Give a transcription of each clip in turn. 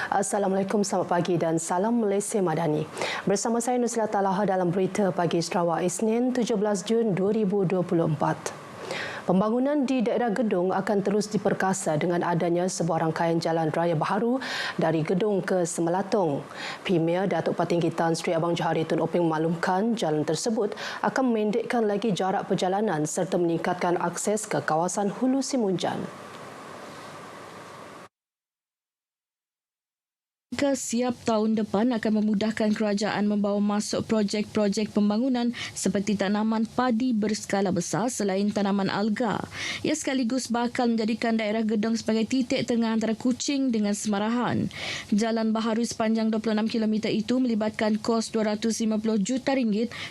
Assalamualaikum, selamat pagi dan salam Malaysia Madani. Bersama saya Nusila Talaha dalam Berita Pagi Sarawak Isnin 17 Jun 2024. Pembangunan di daerah Gedong akan terus diperkasa dengan adanya sebuah rangkaian jalan raya baharu dari Gedong ke Semelatong. Premier Datuk Patinggi Tan Sri Abang Johari Tun Openg memaklumkan jalan tersebut akan memendekkan lagi jarak perjalanan serta meningkatkan akses ke kawasan Hulu Simunjan. Siap tahun depan akan memudahkan kerajaan membawa masuk projek-projek pembangunan seperti tanaman padi berskala besar selain tanaman alga. Ia sekaligus bakal menjadikan daerah Gedong sebagai titik tengah antara Kuching dengan Semarahan. Jalan baharu sepanjang 26 km itu melibatkan kos RM250 juta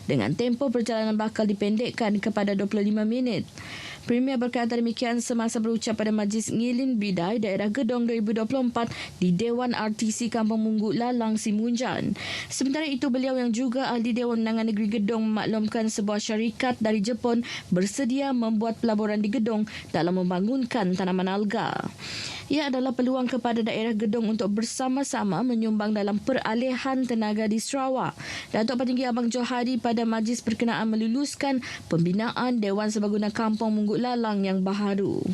dengan tempoh perjalanan bakal dipendekkan kepada 25 minit. Premier berkata demikian semasa berucap pada Majlis Ngilin Bidai Daerah Gedong 2024 di Dewan RTC Kampung Mungguk Lalang, Simunjan. Sementara itu, beliau yang juga ahli Dewan Undangan Negeri Gedong memaklumkan sebuah syarikat dari Jepun bersedia membuat pelaburan di Gedong dalam membangunkan tanaman alga. Ia adalah peluang kepada daerah Gedong untuk bersama-sama menyumbang dalam peralihan tenaga di Sarawak. Datuk Patinggi Abang Johari pada majlis berkenaan meluluskan pembinaan Dewan Serbaguna Kampung Mungguk Lalang yang baharu.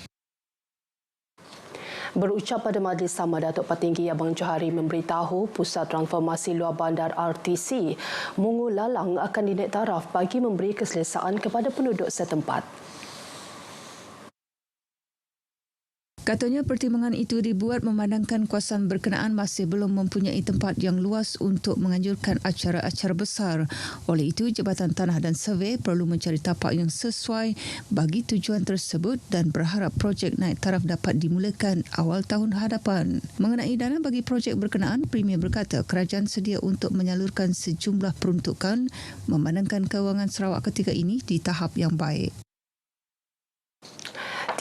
Berucap pada majlis sama, Datuk Patinggi Abang Johari memberitahu Pusat Transformasi Luar Bandar RTC Mungguk Lalang akan dinaik taraf bagi memberi keselesaan kepada penduduk setempat. Katanya pertimbangan itu dibuat memandangkan kawasan berkenaan masih belum mempunyai tempat yang luas untuk menganjurkan acara-acara besar. Oleh itu, Jabatan Tanah dan Survey perlu mencari tapak yang sesuai bagi tujuan tersebut dan berharap projek naik taraf dapat dimulakan awal tahun hadapan. Mengenai dana bagi projek berkenaan, Premier berkata kerajaan sedia untuk menyalurkan sejumlah peruntukan memandangkan kewangan Sarawak ketika ini di tahap yang baik.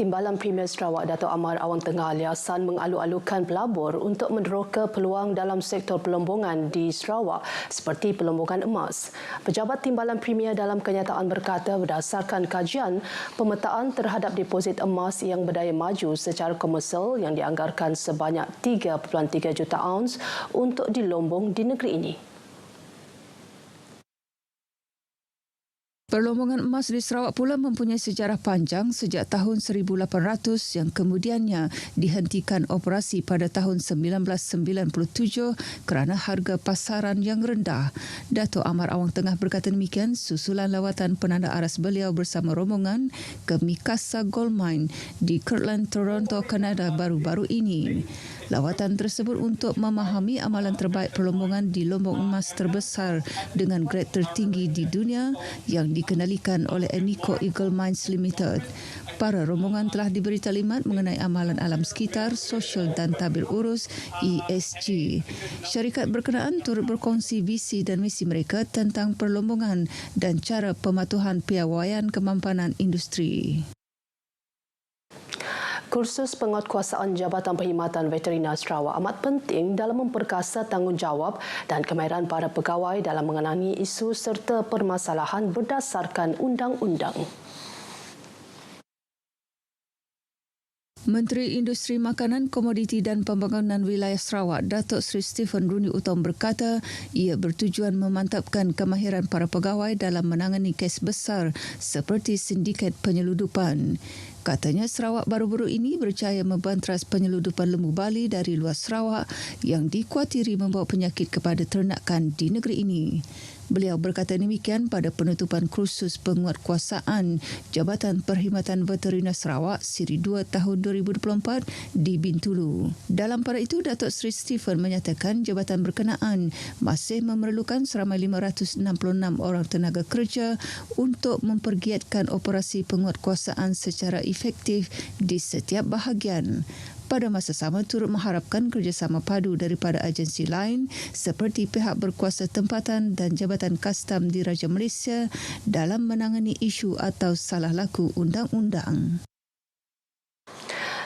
Timbalan Premier Sarawak Dato' Amar Awang Tengah Ali Hassan mengalu-alukan pelabur untuk meneroka peluang dalam sektor pelombongan di Sarawak seperti pelombongan emas. Pejabat Timbalan Premier dalam kenyataan berkata berdasarkan kajian, pemetaan terhadap deposit emas yang berdaya maju secara komersial yang dianggarkan sebanyak 3.3 juta aunce untuk dilombong di negeri ini. Perlombongan emas di Sarawak pula mempunyai sejarah panjang sejak tahun 1800 yang kemudiannya dihentikan operasi pada tahun 1997 kerana harga pasaran yang rendah. Dato' Amar Awang Tengah berkata demikian susulan lawatan penanda aras beliau bersama rombongan ke Mikasa Gold Mine di Kirtland, Toronto, Kanada baru-baru ini. Lawatan tersebut untuk memahami amalan terbaik perlombongan di lombong emas terbesar dengan grade tertinggi di dunia yang dikenalikan oleh Enico Eagle Mines Limited. Para rombongan telah diberi taklimat mengenai amalan alam sekitar, sosial dan tabir urus ESG. Syarikat berkenaan turut berkongsi visi dan misi mereka tentang perlombongan dan cara pematuhan piawaian kemampanan industri. Kursus penguatkuasaan Jabatan Perkhidmatan Veterina Sarawak amat penting dalam memperkasa tanggungjawab dan kemahiran para pegawai dalam mengenangi isu serta permasalahan berdasarkan undang-undang. Menteri Industri Makanan, Komoditi dan Pembangunan Wilayah Sarawak, Datuk Seri Stephen Rooney Utom berkata ia bertujuan memantapkan kemahiran para pegawai dalam menangani kes besar seperti sindiket penyeludupan. Katanya Sarawak baru-baru ini berjaya membantras penyeludupan lembu bali dari luar Sarawak yang dikuatiri membawa penyakit kepada ternakan di negeri ini. Beliau berkata demikian pada penutupan kursus penguatkuasaan Jabatan Perkhidmatan Veterina Sarawak Siri 2 tahun 2024 di Bintulu. Dalam pada itu, Datuk Seri Stephen menyatakan jabatan berkenaan masih memerlukan seramai 566 orang tenaga kerja untuk mempergiatkan operasi penguatkuasaan secara efektif di setiap bahagian. Pada masa sama turut mengharapkan kerjasama padu daripada agensi lain seperti pihak berkuasa tempatan dan Jabatan Kastam Diraja Malaysia dalam menangani isu atau salah laku undang-undang.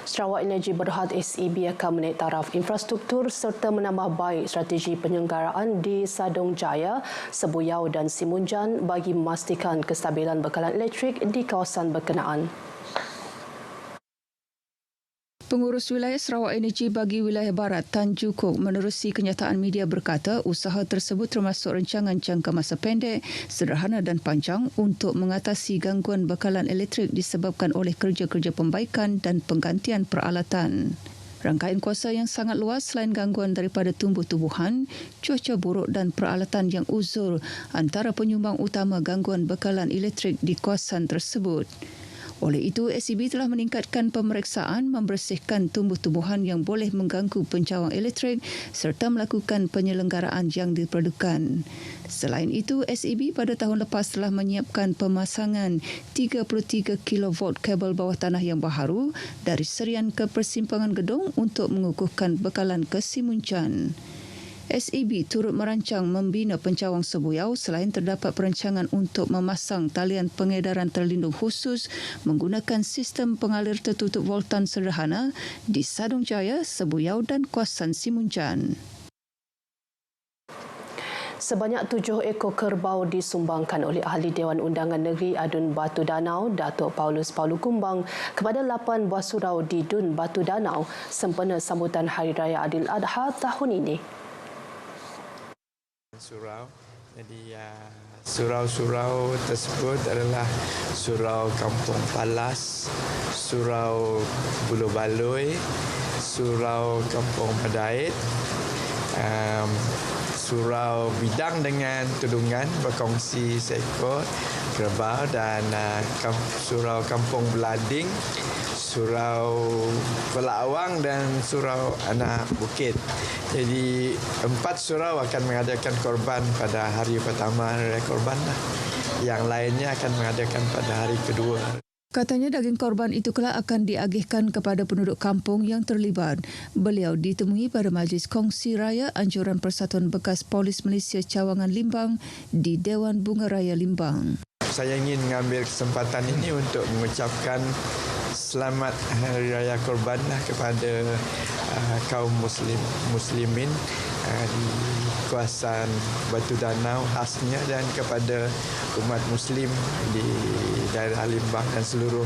Sarawak Energy Berhad SEB akan menaik taraf infrastruktur serta menambah baik strategi penyelenggaraan di Sadong Jaya, Sebuyau dan Simunjan bagi memastikan kestabilan bekalan elektrik di kawasan berkenaan. Pengurus Wilayah Sarawak Energi bagi Wilayah Barat, Tan Joo Kok, menerusi kenyataan media berkata usaha tersebut termasuk rancangan jangka masa pendek, sederhana dan panjang untuk mengatasi gangguan bekalan elektrik disebabkan oleh kerja-kerja pembaikan dan penggantian peralatan. Rangkaian kuasa yang sangat luas selain gangguan daripada tumbuh-tumbuhan, cuaca buruk dan peralatan yang uzur antara penyumbang utama gangguan bekalan elektrik di kawasan tersebut. Oleh itu, SEB telah meningkatkan pemeriksaan, membersihkan tumbuh-tumbuhan yang boleh mengganggu pencawang elektrik serta melakukan penyelenggaraan yang diperlukan. Selain itu, SEB pada tahun lepas telah menyiapkan pemasangan 33 kV kabel bawah tanah yang baharu dari serian ke persimpangan gedung untuk mengukuhkan bekalan ke Simuncan. SEB turut merancang membina pencawang Sebuyau selain terdapat perancangan untuk memasang talian pengedaran terlindung khusus menggunakan sistem pengalir tertutup voltan sederhana di Sadung Jaya, Sebuyau dan kawasan Simuncan. Sebanyak 7 ekor kerbau disumbangkan oleh Ahli Dewan Undangan Negeri Adun Batu Danau, Datuk Paulus Paulu Kumbang kepada 8 buah surau di Dun Batu Danau sempena sambutan Hari Raya Adil Adha tahun ini. Surau. Jadi surau-surau tersebut adalah Surau Kampung Palas, Surau Bulu Baloi, Surau Kampung Padait, Surau Bidang dengan Tudungan berkongsi seekor kerbau dan Surau Kampung Belading, Surau Pelawang dan Surau Anak Bukit. Jadi 4 surau akan mengadakan korban pada hari pertama Raya Korban. Yang lainnya akan mengadakan pada hari kedua. Katanya daging korban itu kelak akan diagihkan kepada penduduk kampung yang terlibat. Beliau ditemui pada Majlis Kongsi Raya Anjuran Persatuan Bekas Polis Malaysia Cawangan Limbang di Dewan Bunga Raya Limbang. Saya ingin mengambil kesempatan ini untuk mengucapkan selamat Hari Raya Korban kepada kaum muslimin di kawasan Batu Danau khasnya dan kepada umat muslim di daerah Limbang dan seluruh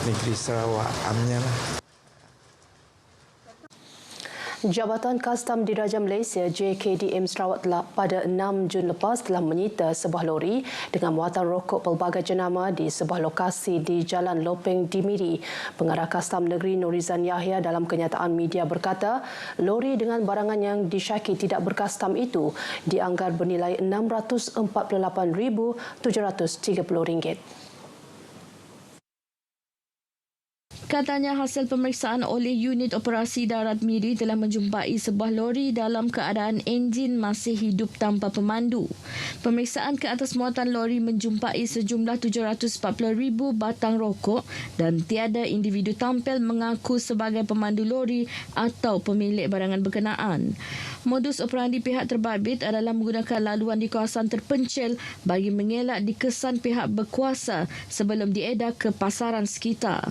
negeri Sarawak amnya. Jabatan Kastam Diraja Malaysia JKDM Sarawak telah pada 6 Jun lepas telah menyita sebuah lori dengan muatan rokok pelbagai jenama di sebuah lokasi di Jalan Lopeng Dimiri. Pengarah Kastam Negeri Norizan Yahya dalam kenyataan media berkata, lori dengan barangan yang disyaki tidak berkastam itu dianggar bernilai RM648,730. Katanya hasil pemeriksaan oleh Unit Operasi Darat Miri telah menjumpai sebuah lori dalam keadaan enjin masih hidup tanpa pemandu. Pemeriksaan ke atas muatan lori menjumpai sejumlah 740,000 batang rokok dan tiada individu tampil mengaku sebagai pemandu lori atau pemilik barangan berkenaan. Modus operandi pihak terbabit adalah menggunakan laluan di kawasan terpencil bagi mengelak dikesan pihak berkuasa sebelum diedar ke pasaran sekitar.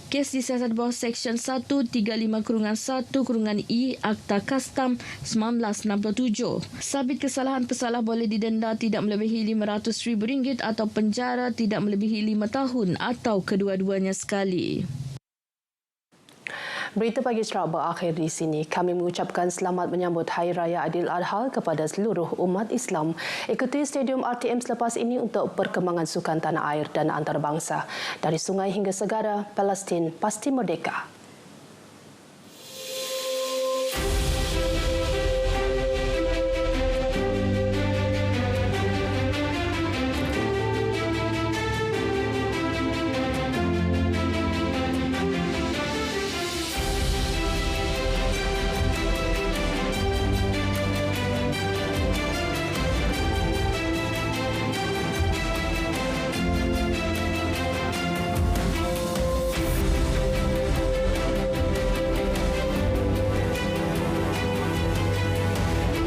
Kes disiasat bawah Seksyen 135-1-E Akta Kastam 1967. Sabit kesalahan pesalah boleh didenda tidak melebihi RM500,000 atau penjara tidak melebihi 5 tahun atau kedua-duanya sekali. Berita Pagi Sarawak berakhir di sini. Kami mengucapkan selamat menyambut Hari Raya Adil Adha kepada seluruh umat Islam. Ikuti Stadium RTM selepas ini untuk perkembangan sukan tanah air dan antarabangsa. Dari sungai hingga segara, Palestin pasti merdeka.